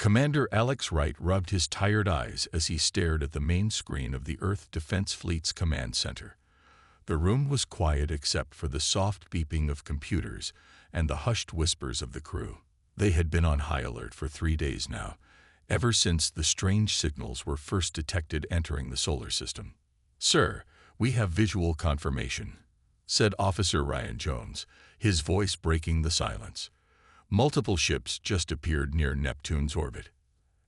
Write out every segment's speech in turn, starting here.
Commander Alex Wright rubbed his tired eyes as he stared at the main screen of the Earth Defense Fleet's command center. The room was quiet except for the soft beeping of computers and the hushed whispers of the crew. They had been on high alert for 3 days now, ever since the strange signals were first detected entering the solar system. "Sir, we have visual confirmation," said Officer Ryan Jones, his voice breaking the silence. "Multiple ships just appeared near Neptune's orbit."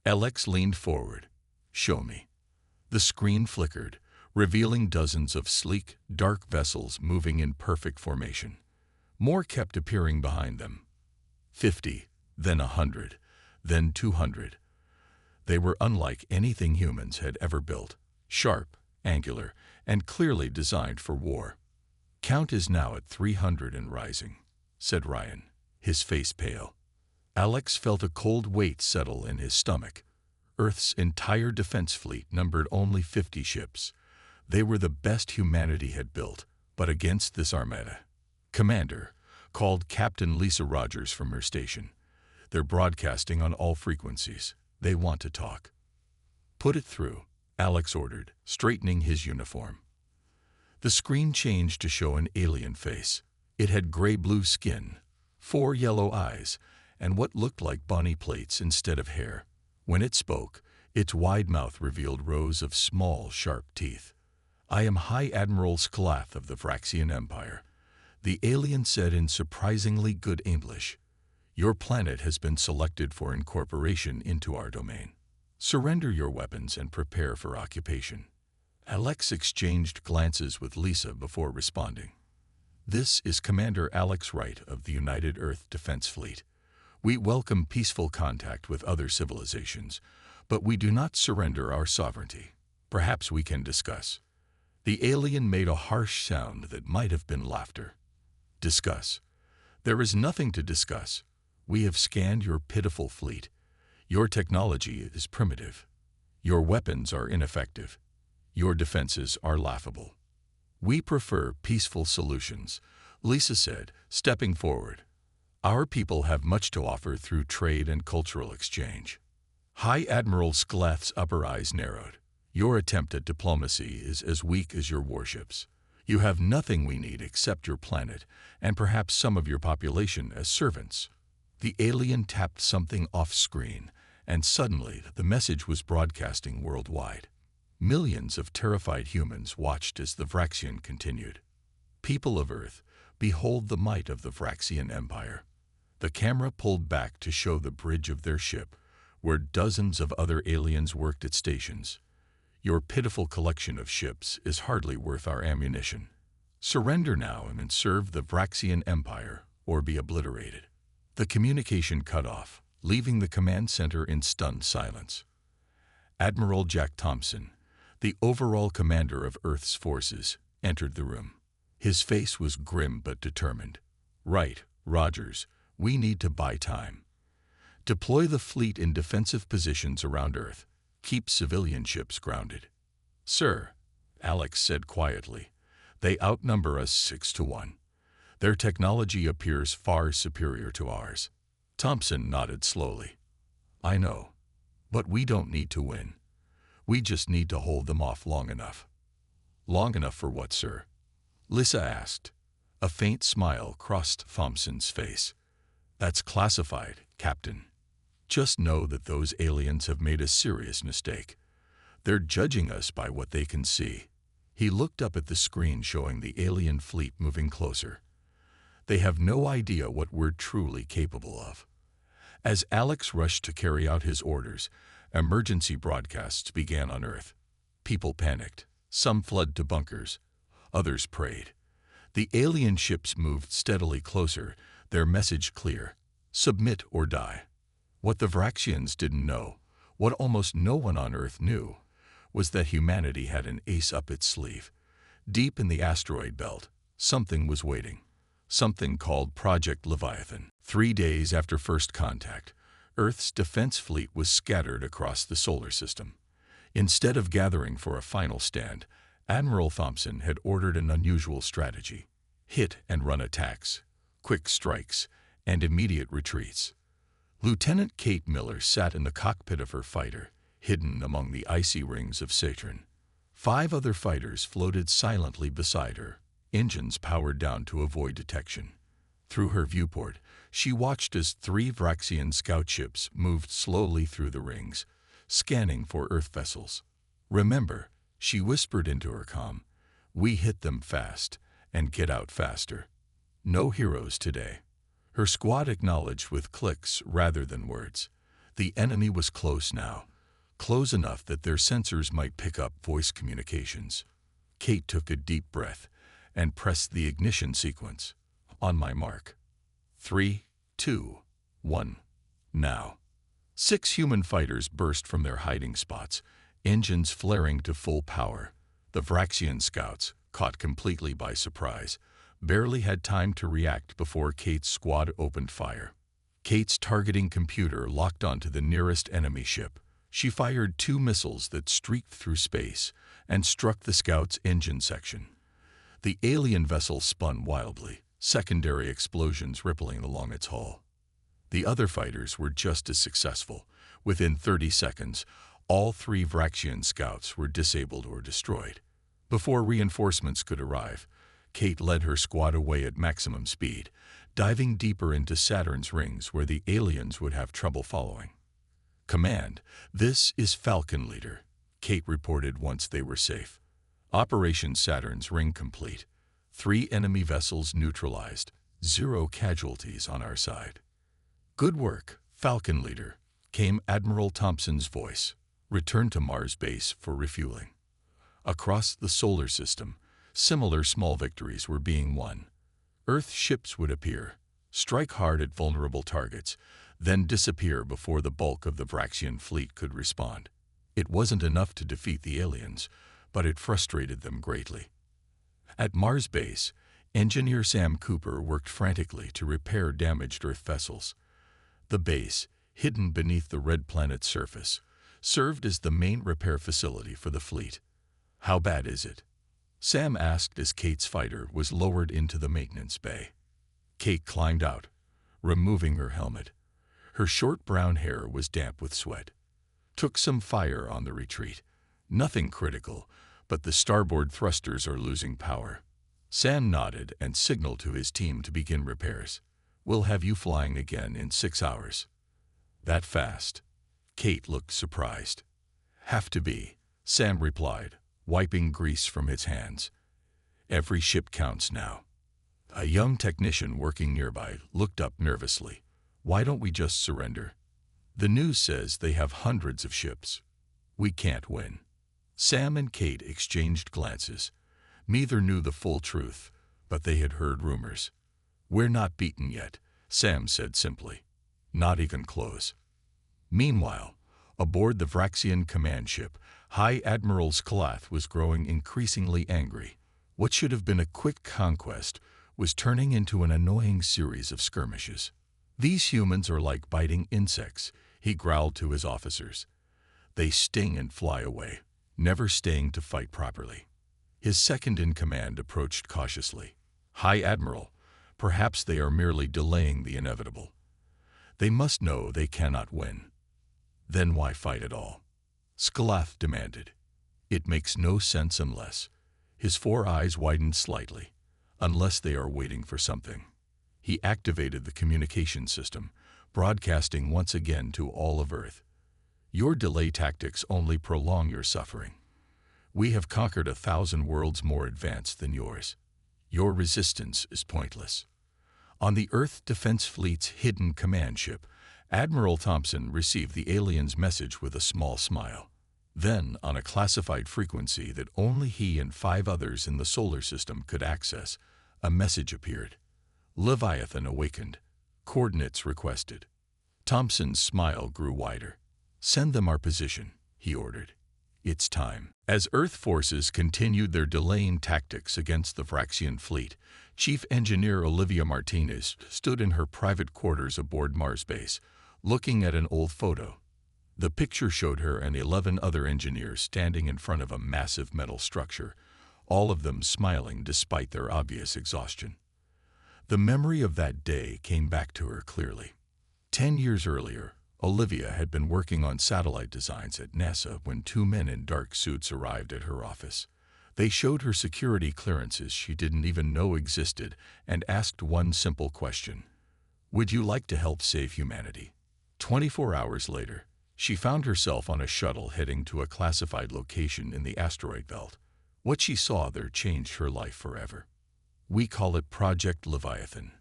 Alex leaned forward. "Show me." The screen flickered, revealing dozens of sleek, dark vessels moving in perfect formation. More kept appearing behind them. 50, then 100, then 200. They were unlike anything humans had ever built, sharp, angular, and clearly designed for war. "Count is now at 300 and rising," said Ryan, his face pale. Alex felt a cold weight settle in his stomach. Earth's entire defense fleet numbered only 50 ships. They were the best humanity had built, but against this armada. "Commander," called Captain Lisa Rogers from her station. "They're broadcasting on all frequencies. They want to talk." "Put it through," Alex ordered, straightening his uniform. The screen changed to show an alien face. It had gray-blue skin, 4 yellow eyes, and what looked like bony plates instead of hair. When it spoke, its wide mouth revealed rows of small, sharp teeth. "I am High Admiral Skalath of the Vraxian Empire," the alien said in surprisingly good English. "Your planet has been selected for incorporation into our domain. Surrender your weapons and prepare for occupation." Alex exchanged glances with Lisa before responding. "This is Commander Alex Wright of the United Earth Defense Fleet. We welcome peaceful contact with other civilizations, but we do not surrender our sovereignty. Perhaps we can discuss." The alien made a harsh sound that might have been laughter. "Discuss? There is nothing to discuss. We have scanned your pitiful fleet. Your technology is primitive. Your weapons are ineffective. Your defenses are laughable. We prefer peaceful solutions," Lisa said, stepping forward. "Our people have much to offer through trade and cultural exchange." High Admiral Skalath's upper eyes narrowed. "Your attempt at diplomacy is as weak as your warships. You have nothing we need except your planet, and perhaps some of your population as servants." The alien tapped something off-screen, and suddenly the message was broadcasting worldwide. Millions of terrified humans watched as the Vraxian continued. "People of Earth, behold the might of the Vraxian Empire." The camera pulled back to show the bridge of their ship, where dozens of other aliens worked at stations. "Your pitiful collection of ships is hardly worth our ammunition. Surrender now and serve the Vraxian Empire, or be obliterated." The communication cut off, leaving the command center in stunned silence. Admiral Jack Thompson, the overall commander of Earth's forces, entered the room. His face was grim but determined. "Right, Rogers, we need to buy time. Deploy the fleet in defensive positions around Earth. Keep civilian ships grounded." "Sir," Alex said quietly, "they outnumber us 6-1. Their technology appears far superior to ours." Thompson nodded slowly. "I know. But we don't need to win. We just need to hold them off long enough." "Long enough for what, sir?" Lisa asked. A faint smile crossed Thompson's face. "That's classified, Captain. Just know that those aliens have made a serious mistake. They're judging us by what they can see." He looked up at the screen showing the alien fleet moving closer. "They have no idea what we're truly capable of." As Alex rushed to carry out his orders, emergency broadcasts began on Earth. People panicked. Some fled to bunkers. Others prayed. The alien ships moved steadily closer, their message clear: submit or die. What the Vraxians didn't know, what almost no one on Earth knew, was that humanity had an ace up its sleeve. Deep in the asteroid belt, something was waiting. Something called Project Leviathan. 3 days after first contact, Earth's defense fleet was scattered across the solar system. Instead of gathering for a final stand, Admiral Thompson had ordered an unusual strategy: hit-and-run attacks, quick strikes, and immediate retreats. Lieutenant Kate Miller sat in the cockpit of her fighter, hidden among the icy rings of Saturn. 5 other fighters floated silently beside her, engines powered down to avoid detection. Through her viewport, she watched as 3 Vraxian scout ships moved slowly through the rings, scanning for Earth vessels. "Remember," she whispered into her comm, "we hit them fast and get out faster. No heroes today." Her squad acknowledged with clicks rather than words. The enemy was close now, close enough that their sensors might pick up voice communications. Kate took a deep breath and pressed the ignition sequence. "On my mark. 3, 2, 1, now." 6 human fighters burst from their hiding spots, engines flaring to full power. The Vraxian scouts, caught completely by surprise, barely had time to react before Kate's squad opened fire. Kate's targeting computer locked onto the nearest enemy ship. She fired 2 missiles that streaked through space and struck the scout's engine section. The alien vessel spun wildly, secondary explosions rippling along its hull. The other fighters were just as successful. Within 30 seconds, all 3 Vraxian scouts were disabled or destroyed. Before reinforcements could arrive, Kate led her squad away at maximum speed, diving deeper into Saturn's rings where the aliens would have trouble following. "Command, this is Falcon Leader," Kate reported once they were safe. "Operation Saturn's ring complete. 3 enemy vessels neutralized. 0 casualties on our side." "Good work, Falcon Leader," came Admiral Thompson's voice. "Return to Mars base for refueling." Across the solar system, similar small victories were being won. Earth ships would appear, strike hard at vulnerable targets, then disappear before the bulk of the Vraxian fleet could respond. It wasn't enough to defeat the aliens, but it frustrated them greatly. At Mars base, engineer Sam Cooper worked frantically to repair damaged Earth vessels. The base, hidden beneath the red planet's surface, served as the main repair facility for the fleet. "How bad is it?" Sam asked as Kate's fighter was lowered into the maintenance bay. Kate climbed out, removing her helmet. Her short brown hair was damp with sweat. "Took some fire on the retreat. Nothing critical, but the starboard thrusters are losing power." Sam nodded and signaled to his team to begin repairs. "We'll have you flying again in 6 hours." "That fast?" Kate looked surprised. "Have to be," Sam replied, wiping grease from his hands. "Every ship counts now." A young technician working nearby looked up nervously. "Why don't we just surrender? The news says they have hundreds of ships. We can't win." Sam and Kate exchanged glances. Neither knew the full truth, but they had heard rumors. "We're not beaten yet," Sam said simply. "Not even close." Meanwhile, aboard the Vraxian command ship, High Admiral Skalath was growing increasingly angry. What should have been a quick conquest was turning into an annoying series of skirmishes. "These humans are like biting insects," he growled to his officers. "They sting and fly away, never staying to fight properly." His second-in-command approached cautiously. "High Admiral, perhaps they are merely delaying the inevitable. They must know they cannot win." "Then why fight at all?" Skalath demanded. "It makes no sense unless—" His 4 eyes widened slightly. "Unless they are waiting for something." He activated the communication system, broadcasting once again to all of Earth. "Your delay tactics only prolong your suffering. We have conquered 1,000 worlds more advanced than yours. Your resistance is pointless." On the Earth Defense Fleet's hidden command ship, Admiral Thompson received the alien's message with a small smile. Then, on a classified frequency that only he and 5 others in the solar system could access, a message appeared. "Leviathan awakened. Coordinates requested." Thompson's smile grew wider. "Send them our position," he ordered. "It's time." As Earth forces continued their delaying tactics against the Vraxian fleet, Chief Engineer Olivia Martinez stood in her private quarters aboard Mars base, looking at an old photo. The picture showed her and 11 other engineers standing in front of a massive metal structure, all of them smiling despite their obvious exhaustion. The memory of that day came back to her clearly. 10 years earlier, Olivia had been working on satellite designs at NASA when two men in dark suits arrived at her office. They showed her security clearances she didn't even know existed and asked one simple question: "Would you like to help save humanity?" 24 hours later, she found herself on a shuttle heading to a classified location in the asteroid belt. What she saw there changed her life forever. "We call it Project Leviathan,"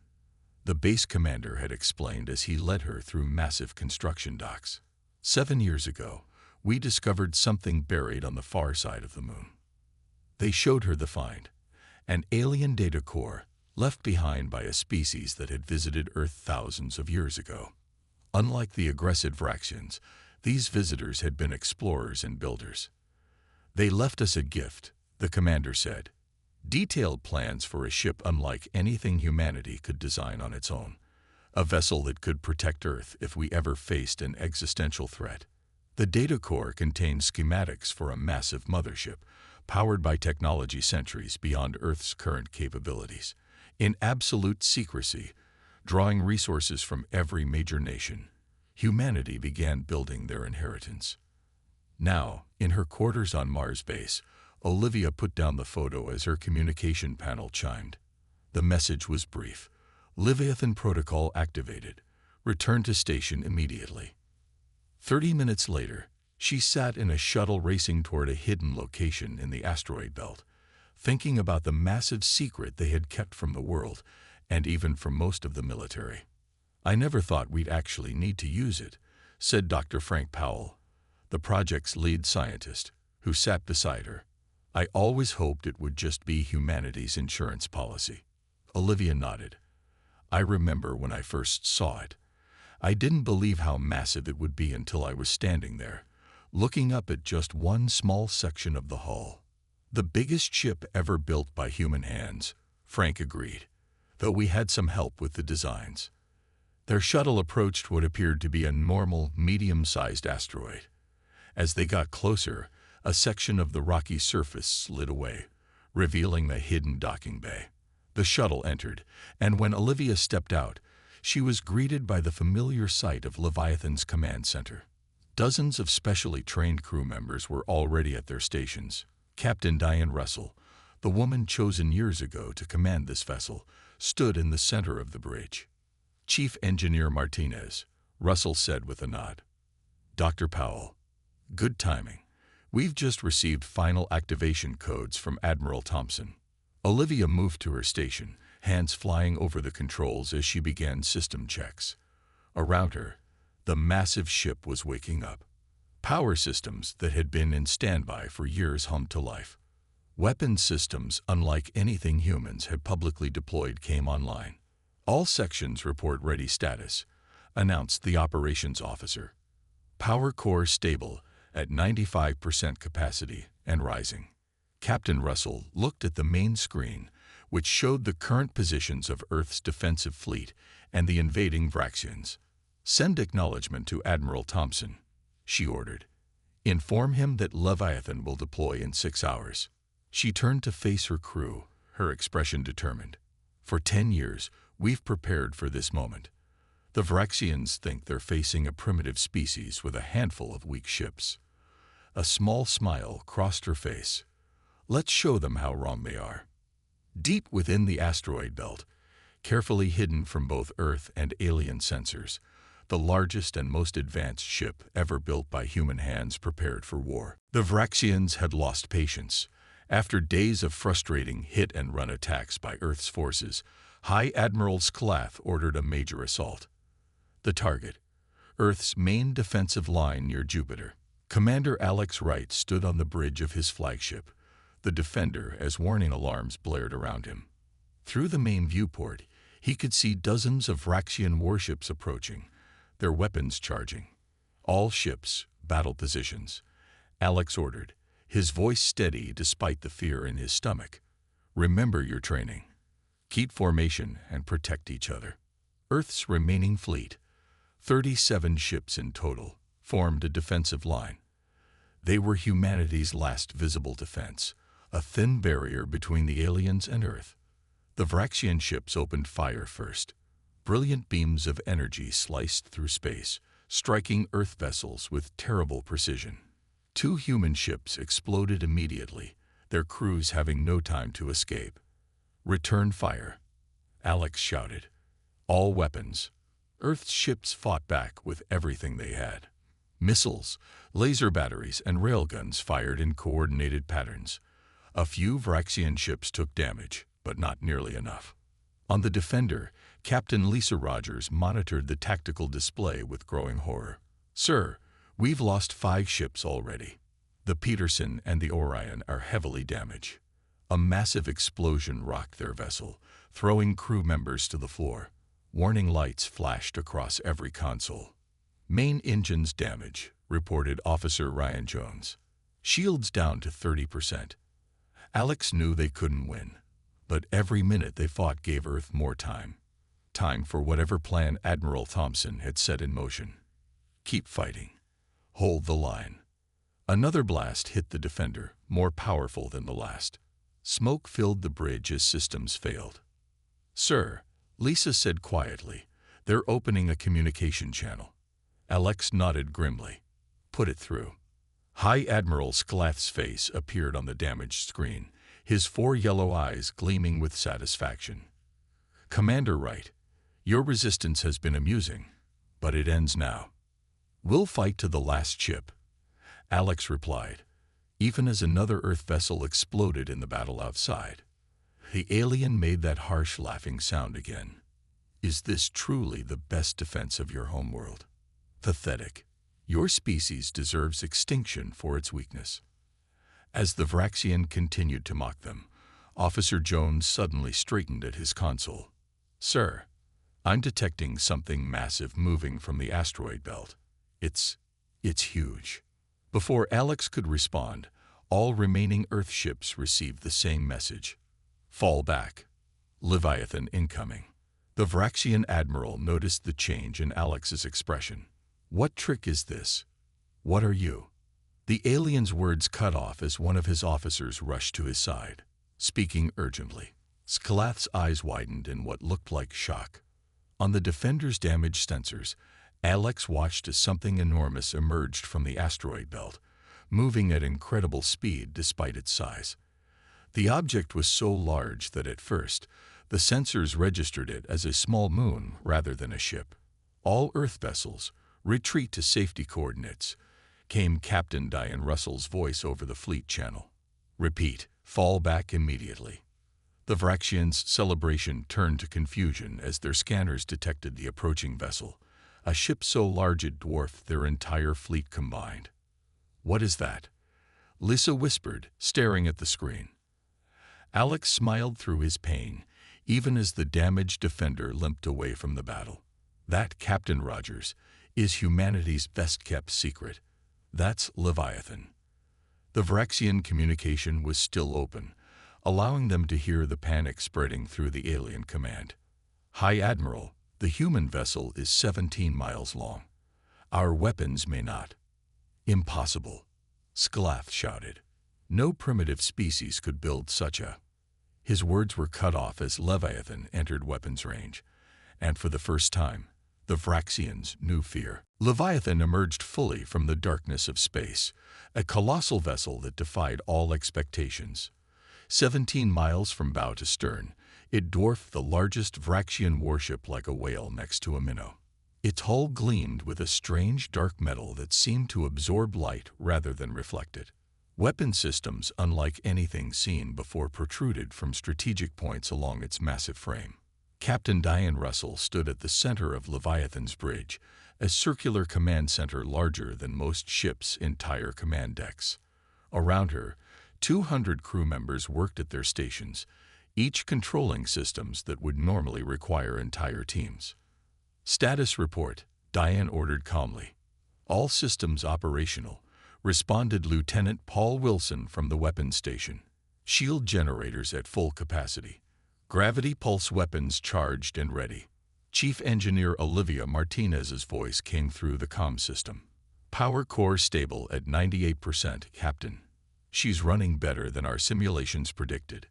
the base commander had explained as he led her through massive construction docks. 7 years ago, we discovered something buried on the far side of the moon. They showed her the find, an alien data core left behind by a species that had visited Earth thousands of years ago. Unlike the aggressive Vraxians, these visitors had been explorers and builders. "They left us a gift," the commander said. "Detailed plans for a ship unlike anything humanity could design on its own. A vessel that could protect Earth if we ever faced an existential threat." The data core contained schematics for a massive mothership, powered by technology centuries beyond Earth's current capabilities. In absolute secrecy, drawing resources from every major nation, humanity began building their inheritance. Now, in her quarters on Mars base, Olivia put down the photo as her communication panel chimed. The message was brief: "Leviathan protocol activated. Return to station immediately." 30 minutes later, she sat in a shuttle racing toward a hidden location in the asteroid belt, thinking about the massive secret they had kept from the world, and even from most of the military. "I never thought we'd actually need to use it," said Dr. Frank Powell, the project's lead scientist, who sat beside her. "I always hoped it would just be humanity's insurance policy." Olivia nodded. "I remember when I first saw it. I didn't believe how massive it would be until I was standing there, looking up at just one small section of the hull." "The biggest ship ever built by human hands," Frank agreed, though we had some help with the designs. Their shuttle approached what appeared to be a normal, medium-sized asteroid. As they got closer, a section of the rocky surface slid away, revealing the hidden docking bay. The shuttle entered, and when Olivia stepped out, she was greeted by the familiar sight of Leviathan's command center. Dozens of specially trained crew members were already at their stations. Captain Diane Russell, the woman chosen years ago to command this vessel, stood in the center of the bridge. "Chief Engineer Martinez," Russell said with a nod. "Dr. Powell, good timing. We've just received final activation codes from Admiral Thompson." Olivia moved to her station, hands flying over the controls as she began system checks. Around her, the massive ship was waking up. Power systems that had been in standby for years hummed to life. Weapons systems unlike anything humans had publicly deployed came online. "All sections report ready status," announced the operations officer. "Power core stable at 95% capacity and rising." Captain Russell looked at the main screen, which showed the current positions of Earth's defensive fleet and the invading Vraxians. "Send acknowledgement to Admiral Thompson," she ordered. "Inform him that Leviathan will deploy in 6 hours." She turned to face her crew, her expression determined. "For 10 years, we've prepared for this moment. The Vraxians think they're facing a primitive species with a handful of weak ships." A small smile crossed her face. "Let's show them how wrong they are." Deep within the asteroid belt, carefully hidden from both Earth and alien sensors, the largest and most advanced ship ever built by human hands prepared for war. The Vraxians had lost patience. After days of frustrating hit-and-run attacks by Earth's forces, High Admiral Skalath ordered a major assault. The target, Earth's main defensive line near Jupiter. Commander Alex Wright stood on the bridge of his flagship, the Defender, as warning alarms blared around him. Through the main viewport, he could see dozens of Vraxian warships approaching, their weapons charging. "All ships, battle positions," Alex ordered, his voice steady despite the fear in his stomach. "Remember your training. Keep formation and protect each other." Earth's remaining fleet, 37 ships in total, formed a defensive line. They were humanity's last visible defense, a thin barrier between the aliens and Earth. The Vraxian ships opened fire first. Brilliant beams of energy sliced through space, striking Earth vessels with terrible precision. 2 human ships exploded immediately, their crews having no time to escape. "Return fire," Alex shouted. "All weapons." Earth's ships fought back with everything they had. Missiles, laser batteries, and railguns fired in coordinated patterns. A few Vraxian ships took damage, but not nearly enough. On the Defender, Captain Lisa Rogers monitored the tactical display with growing horror. "Sir, we've lost 5 ships already. The Peterson and the Orion are heavily damaged." A massive explosion rocked their vessel, throwing crew members to the floor. Warning lights flashed across every console. "Main engines damage," reported Officer Ryan Jones. "Shields down to 30%. Alex knew they couldn't win, but every minute they fought gave Earth more time. Time for whatever plan Admiral Thompson had set in motion. "Keep fighting. Hold the line." Another blast hit the Defender, more powerful than the last. Smoke filled the bridge as systems failed. "Sir," Lisa said quietly, "they're opening a communication channel." Alex nodded grimly. "Put it through." High Admiral Sclath's face appeared on the damaged screen, his 4 yellow eyes gleaming with satisfaction. "Commander Wright, your resistance has been amusing, but it ends now. We'll fight to the last ship," Alex replied, even as another Earth vessel exploded in the battle outside. The alien made that harsh laughing sound again. "Is this truly the best defense of your homeworld? Pathetic. Your species deserves extinction for its weakness." As the Vraxian continued to mock them, Officer Jones suddenly straightened at his console. "Sir, I'm detecting something massive moving from the asteroid belt. It's huge." Before Alex could respond, all remaining Earth ships received the same message. "Fall back. Leviathan incoming." The Vraxian admiral noticed the change in Alex's expression. "What trick is this? What are you?" The alien's words cut off as one of his officers rushed to his side, speaking urgently. Sclath's eyes widened in what looked like shock. On the Defender's damaged sensors, Alex watched as something enormous emerged from the asteroid belt, moving at incredible speed despite its size. The object was so large that at first, the sensors registered it as a small moon rather than a ship. "All Earth vessels, retreat to safety coordinates," came Captain Diane Russell's voice over the fleet channel. "Repeat, fall back immediately." The Vraxians' celebration turned to confusion as their scanners detected the approaching vessel, a ship so large it dwarfed their entire fleet combined. "What is that?" Lisa whispered, staring at the screen. Alex smiled through his pain, even as the damaged Defender limped away from the battle. "That, Captain Rogers, is humanity's best-kept secret. That's Leviathan." The Vraxian communication was still open, allowing them to hear the panic spreading through the alien command. "High Admiral, the human vessel is 17 miles long. Our weapons may not." "Impossible," Sclath shouted. "No primitive species could build such a—" His words were cut off as Leviathan entered weapons range, and for the first time, the Vraxians knew fear. Leviathan emerged fully from the darkness of space, a colossal vessel that defied all expectations. 17 miles from bow to stern, it dwarfed the largest Vraxian warship like a whale next to a minnow. Its hull gleamed with a strange dark metal that seemed to absorb light rather than reflect it. Weapon systems unlike anything seen before protruded from strategic points along its massive frame. Captain Diane Russell stood at the center of Leviathan's bridge, a circular command center larger than most ships' entire command decks. Around her, 200 crew members worked at their stations, each controlling systems that would normally require entire teams. "Status report," Diane ordered calmly. "All systems operational," responded Lieutenant Paul Wilson from the weapons station. "Shield generators at full capacity. Gravity pulse weapons charged and ready." Chief Engineer Olivia Martinez's voice came through the comm system. "Power core stable at 98%, Captain. She's running better than our simulations predicted."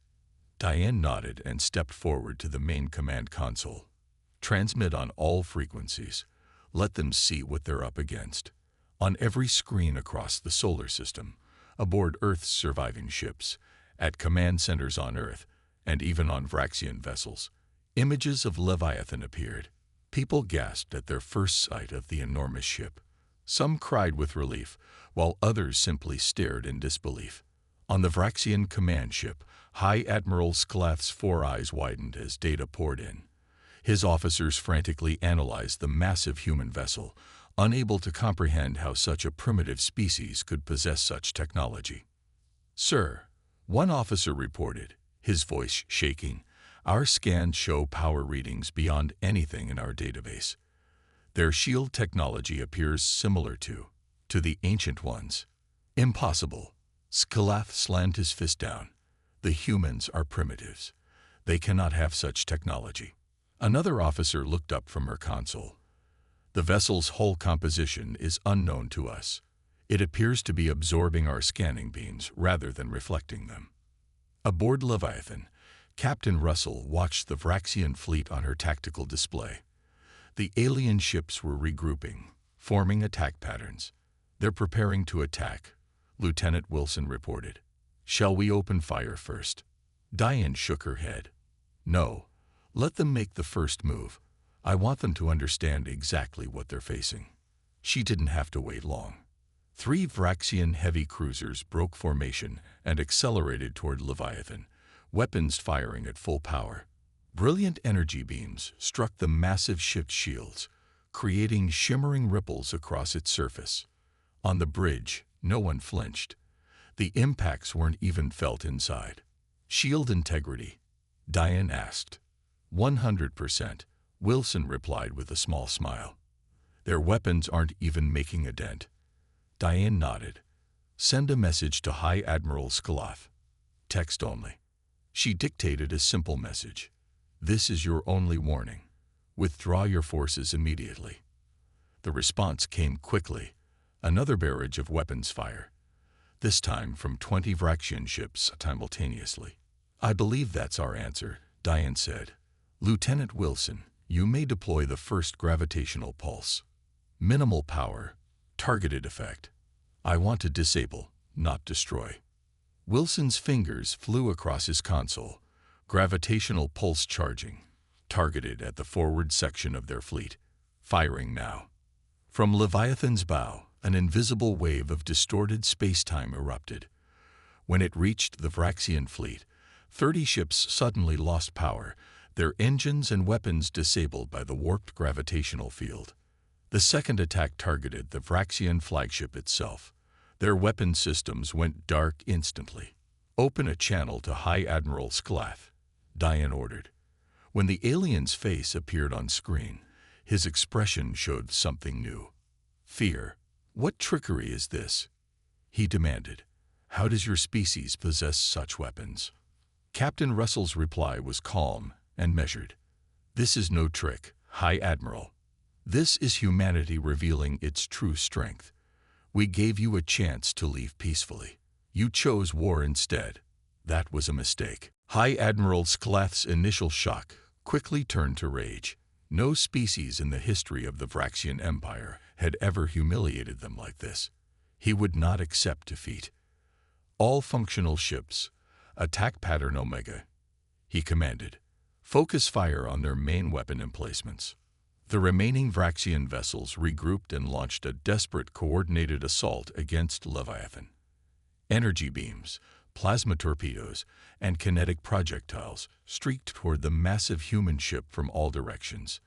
Diane nodded and stepped forward to the main command console. Transmit on all frequencies. Let them see what they're up against. On every screen across the solar system, aboard Earth's surviving ships, at command centers on Earth, and even on Vraxian vessels, images of Leviathan appeared. People gasped at their first sight of the enormous ship. Some cried with relief, while others simply stared in disbelief. On the Vraxian command ship, High Admiral Skalath's four eyes widened as data poured in. His officers frantically analyzed the massive human vessel, unable to comprehend how such a primitive species could possess such technology. "Sir," one officer reported, his voice shaking, "our scans show power readings beyond anything in our database. Their shield technology appears similar to the ancient ones." "Impossible." Skalath slammed his fist down. "The humans are primitives. They cannot have such technology." Another officer looked up from her console. "The vessel's hull composition is unknown to us. It appears to be absorbing our scanning beams rather than reflecting them." Aboard Leviathan, Captain Russell watched the Vraxian fleet on her tactical display. The alien ships were regrouping, forming attack patterns. "They're preparing to attack," Lieutenant Wilson reported. "Shall we open fire first?" Diane shook her head. "No. Let them make the first move. I want them to understand exactly what they're facing." She didn't have to wait long. 3 Vraxian heavy cruisers broke formation and accelerated toward Leviathan, weapons firing at full power. Brilliant energy beams struck the massive ship's shields, creating shimmering ripples across its surface. On the bridge, no one flinched. The impacts weren't even felt inside. "Shield integrity?" Diane asked. 100%, Wilson replied with a small smile. "Their weapons aren't even making a dent." Diane nodded. "Send a message to High Admiral Skalath. Text only." She dictated a simple message. "This is your only warning. Withdraw your forces immediately." The response came quickly, another barrage of weapons fire, this time from 20 Vraxian ships simultaneously. "I believe that's our answer," Diane said. "Lieutenant Wilson, you may deploy the first gravitational pulse. Minimal power, targeted effect. I want to disable, not destroy." Wilson's fingers flew across his console, gravitational pulse charging, targeted at the forward section of their fleet. Firing now. From Leviathan's bow, an invisible wave of distorted space-time erupted. When it reached the Vraxian fleet, 30 ships suddenly lost power, their engines and weapons disabled by the warped gravitational field. The second attack targeted the Vraxian flagship itself. Their weapon systems went dark instantly. "Open a channel to High Admiral Skalath," Diane ordered. When the alien's face appeared on screen, his expression showed something new. Fear. "What trickery is this?" he demanded. "How does your species possess such weapons?" Captain Russell's reply was calm and measured. "This is no trick, High Admiral. This is humanity revealing its true strength. We gave you a chance to leave peacefully. You chose war instead. That was a mistake." High Admiral Skalath's initial shock quickly turned to rage. No species in the history of the Vraxian Empire had ever humiliated them like this. He would not accept defeat. "All functional ships, attack pattern Omega," he commanded. "Focus fire on their main weapon emplacements." The remaining Vraxian vessels regrouped and launched a desperate coordinated assault against Leviathan. Energy beams, plasma torpedoes, and kinetic projectiles streaked toward the massive human ship from all directions.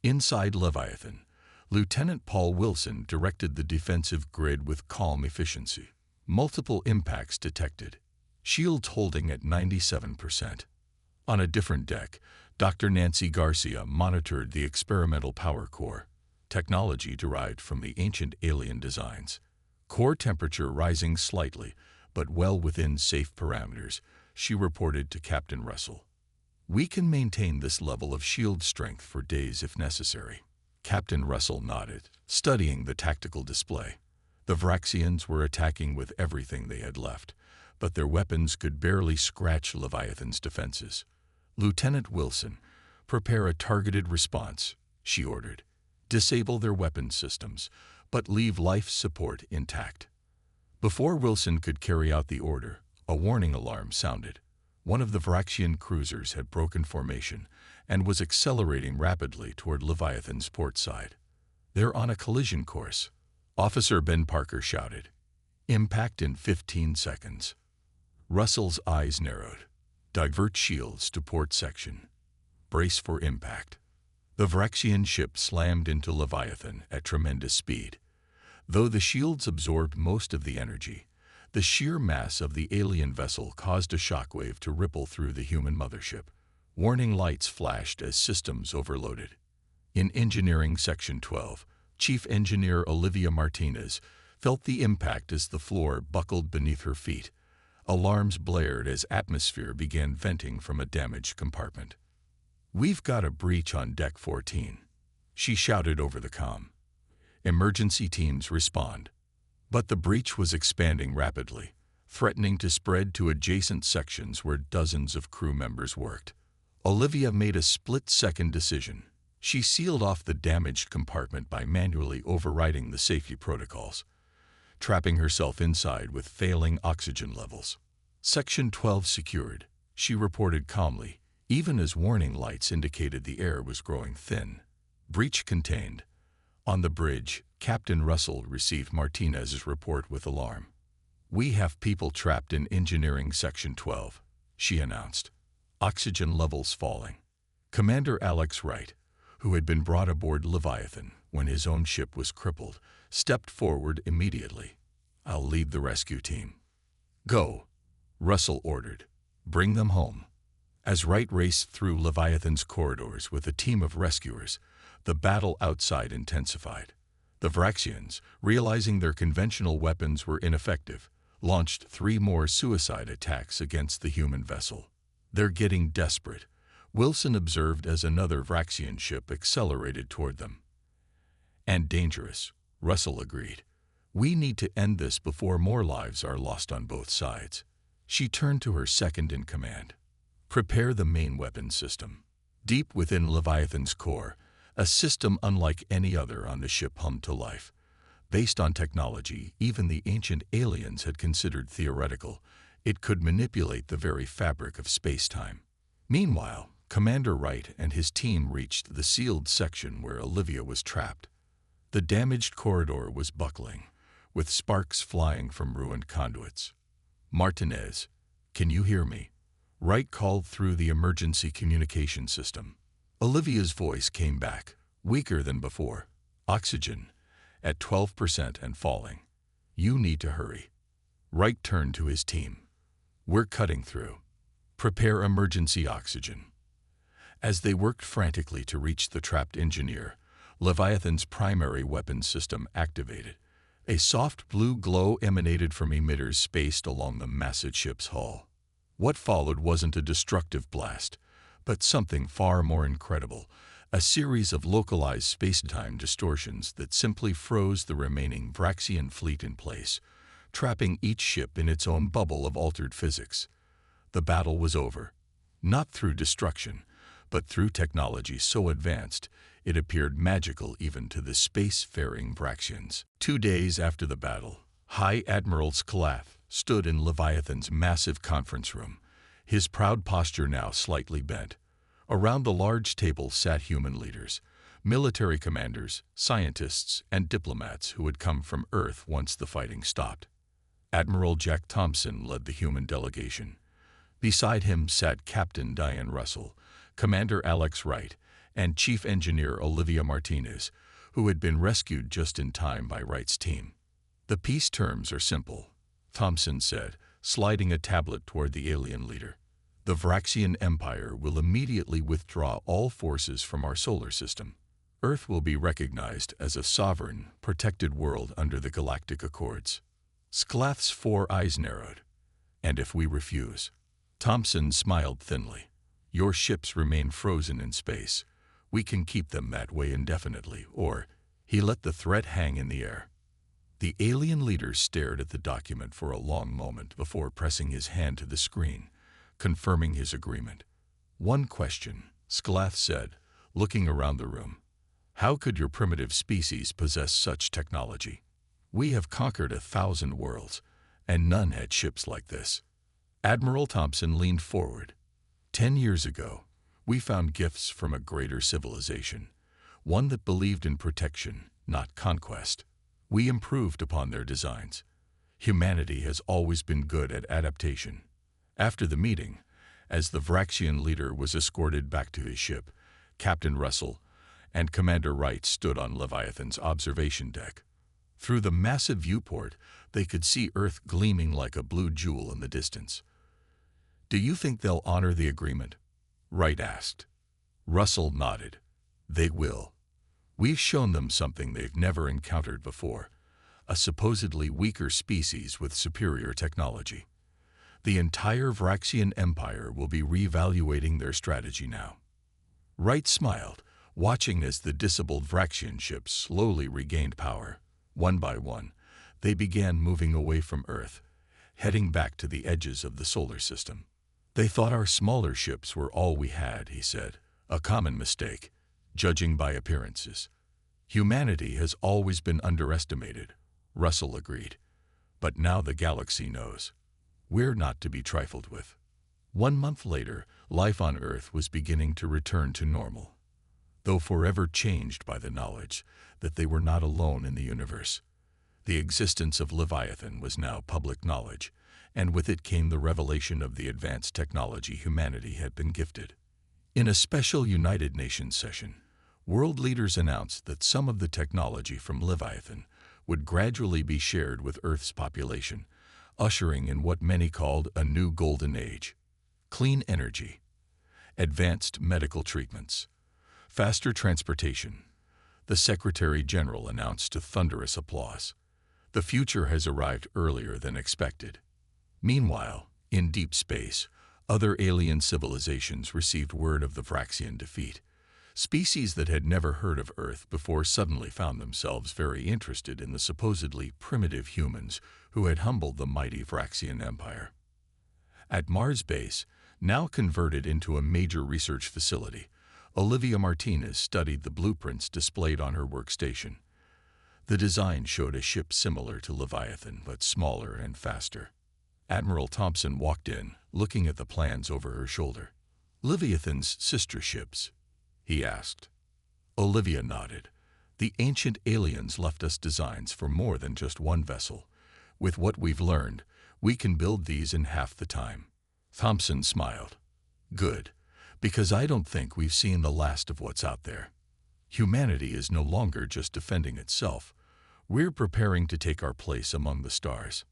Inside Leviathan, Lieutenant Paul Wilson directed the defensive grid with calm efficiency. Multiple impacts detected, shields holding at 97%. On a different deck, Dr. Nancy Garcia monitored the experimental power core, technology derived from the ancient alien designs. Core temperature rising slightly, but well within safe parameters, she reported to Captain Russell. "We can maintain this level of shield strength for days if necessary." Captain Russell nodded, studying the tactical display. The Vraxians were attacking with everything they had left, but their weapons could barely scratch Leviathan's defenses. "Lieutenant Wilson, "Prepare a targeted response," she ordered. "Disable their weapons systems, but leave life support intact." Before Wilson could carry out the order, a warning alarm sounded. One of the Vraxian cruisers had broken formation and was accelerating rapidly toward Leviathan's port side. "They're on a collision course," Officer Ben Parker shouted. "Impact in 15 seconds." Russell's eyes narrowed. "Divert shields to port section. Brace for impact." The Vraxian ship slammed into Leviathan at tremendous speed. Though the shields absorbed most of the energy, the sheer mass of the alien vessel caused a shockwave to ripple through the human mothership. Warning lights flashed as systems overloaded. In Engineering Section 12, Chief Engineer Olivia Martinez felt the impact as the floor buckled beneath her feet. Alarms blared as atmosphere began venting from a damaged compartment. "We've got a breach on Deck 14, she shouted over the comm. "Emergency teams respond." But the breach was expanding rapidly, threatening to spread to adjacent sections where dozens of crew members worked. Olivia made a split-second decision. She sealed off the damaged compartment by manually overriding the safety protocols, trapping herself inside with failing oxygen levels. "Section 12 secured," she reported calmly, even as warning lights indicated the air was growing thin. "Breach contained." On the bridge, Captain Russell received Martinez's report with alarm. "We have people trapped in Engineering Section 12, she announced. "Oxygen levels falling." Commander Alex Wright, who had been brought aboard Leviathan when his own ship was crippled, stepped forward immediately. "I'll lead the rescue team." "Go," Russell ordered. "Bring them home." As Wright raced through Leviathan's corridors with a team of rescuers, the battle outside intensified. The Vraxians, realizing their conventional weapons were ineffective, launched 3 more suicide attacks against the human vessel. "They're getting desperate," Wilson observed as another Vraxian ship accelerated toward them. "And dangerous," Russell agreed. "We need to end this before more lives are lost on both sides." She turned to her second-in-command. "Prepare the main weapons system." Deep within Leviathan's core, a system unlike any other on the ship hummed to life. Based on technology even the ancient aliens had considered theoretical, it could manipulate the very fabric of space-time. Meanwhile, Commander Wright and his team reached the sealed section where Olivia was trapped. The damaged corridor was buckling, with sparks flying from ruined conduits. "Martinez, can you hear me?" Wright called through the emergency communication system. Olivia's voice came back, weaker than before. "Oxygen, at 12% and falling. You need to hurry." Wright turned to his team. "We're cutting through. Prepare emergency oxygen." As they worked frantically to reach the trapped engineer, Leviathan's primary weapons system activated. A soft blue glow emanated from emitters spaced along the massive ship's hull. What followed wasn't a destructive blast, but something far more incredible, a series of localized space-time distortions that simply froze the remaining Vraxian fleet in place, trapping each ship in its own bubble of altered physics. The battle was over, not through destruction, but through technology so advanced it appeared magical even to the space-faring Vraxians. 2 days after the battle, High Admiral Skalath stood in Leviathan's massive conference room, his proud posture now slightly bent. Around the large table sat human leaders, military commanders, scientists, and diplomats who had come from Earth once the fighting stopped. Admiral Jack Thompson led the human delegation. Beside him sat Captain Diane Russell, Commander Alex Wright, and Chief Engineer Olivia Martinez, who had been rescued just in time by Wright's team. "The peace terms are simple," Thompson said, sliding a tablet toward the alien leader. "The Vraxian Empire will immediately withdraw all forces from our solar system. Earth will be recognized as a sovereign, protected world under the Galactic Accords." Skalath's 4 eyes narrowed. "And if we refuse?" Thompson smiled thinly. "Your ships remain frozen in space. We can keep them that way indefinitely, or—" He let the threat hang in the air. The alien leader stared at the document for a long moment before pressing his hand to the screen, confirming his agreement. "One question," Schlath said, looking around the room. How could your primitive species possess such technology? We have conquered 1,000 worlds, and none had ships like this. Admiral Thompson leaned forward. 10 years ago, we found gifts from a greater civilization, one that believed in protection, not conquest. We improved upon their designs. Humanity has always been good at adaptation. After the meeting, as the Vraxian leader was escorted back to his ship, Captain Russell and Commander Wright stood on Leviathan's observation deck. Through the massive viewport, they could see Earth gleaming like a blue jewel in the distance. "Do you think they'll honor the agreement?" Wright asked. Russell nodded. "They will. We've shown them something they've never encountered before, a supposedly weaker species with superior technology. The entire Vraxian Empire will be reevaluating their strategy now." Wright smiled, watching as the disabled Vraxian ships slowly regained power. One by one, they began moving away from Earth, heading back to the edges of the solar system. "They thought our smaller ships were all we had," he said. "A common mistake, judging by appearances." "Humanity has always been underestimated," Russell agreed. "But now the galaxy knows. We're not to be trifled with." 1 month later, life on Earth was beginning to return to normal, though forever changed by the knowledge that they were not alone in the universe. The existence of Leviathan was now public knowledge, and with it came the revelation of the advanced technology humanity had been gifted. In a special United Nations session, world leaders announced that some of the technology from Leviathan would gradually be shared with Earth's population, ushering in what many called a new golden age. Clean energy, advanced medical treatments, faster transportation. The Secretary General announced to thunderous applause. The future has arrived earlier than expected. Meanwhile, in deep space, other alien civilizations received word of the Vraxian defeat. Species that had never heard of Earth before suddenly found themselves very interested in the supposedly primitive humans who had humbled the mighty Vraxian Empire. At Mars Base, now converted into a major research facility, Olivia Martinez studied the blueprints displayed on her workstation. The design showed a ship similar to Leviathan, but smaller and faster. Admiral Thompson walked in, looking at the plans over her shoulder. "Leviathan's sister ships?" he asked. Olivia nodded. "The ancient aliens left us designs for more than just one vessel. With what we've learned, we can build these in half the time." Thompson smiled. "Good, because I don't think we've seen the last of what's out there. Humanity is no longer just defending itself. We're preparing to take our place among the stars."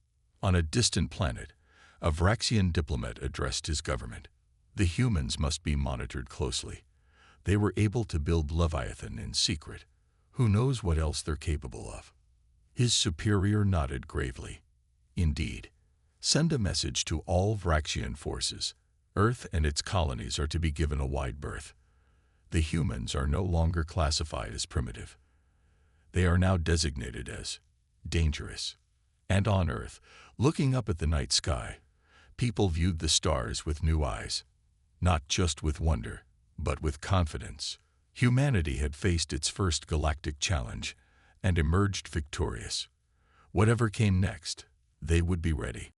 On a distant planet, a Vraxian diplomat addressed his government. "The humans must be monitored closely. They were able to build Leviathan in secret. Who knows what else they're capable of?" His superior nodded gravely. "Indeed. Send a message to all Vraxian forces. Earth and its colonies are to be given a wide berth. The humans are no longer classified as primitive. They are now designated as dangerous." And on Earth, looking up at the night sky, people viewed the stars with new eyes. Not just with wonder, but with confidence. Humanity had faced its first galactic challenge and emerged victorious. Whatever came next, they would be ready.